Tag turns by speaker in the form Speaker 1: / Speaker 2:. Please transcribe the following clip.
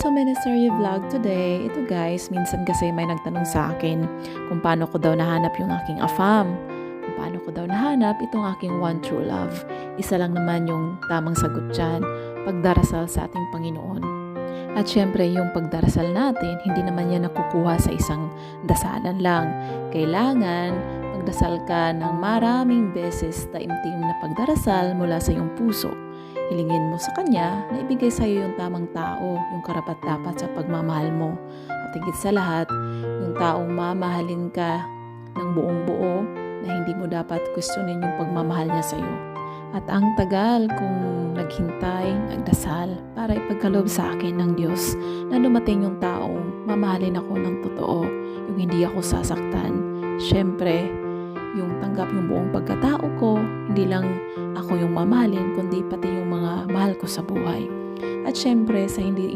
Speaker 1: So Ministery Vlog today. Ito guys, minsan kasi may nagtanong sa akin kung paano ko daw nahanap yung aking afam. Kung paano ko daw nahanap itong aking one true love. Isa lang naman yung tamang sagot dyan, pagdarasal sa ating Panginoon. At syempre yung pagdarasal natin, hindi naman yan nakukuha sa isang dasalan lang. Kailangan magdasal ka ng maraming beses taimtim na pagdarasal mula sa iyong puso. Hilingin mo sa Kanya na ibigay sa iyo yung tamang tao, yung karapat-dapat sa pagmamahal mo. At higit sa lahat, yung taong mamahalin ka ng buong buo na hindi mo dapat questionin yung pagmamahal niya sa iyo. At ang tagal kong naghintay, nagdasal para ipagkaloob sa akin ng Diyos na dumating yung taong mamahalin ako ng totoo, yung hindi ako sasaktan. Siyempre, yung tanggap yung buong pagkatao ko, hindi lang ako yung mamahalin, kundi pati yung mga mahal ko sa buhay. At syempre, sa hindi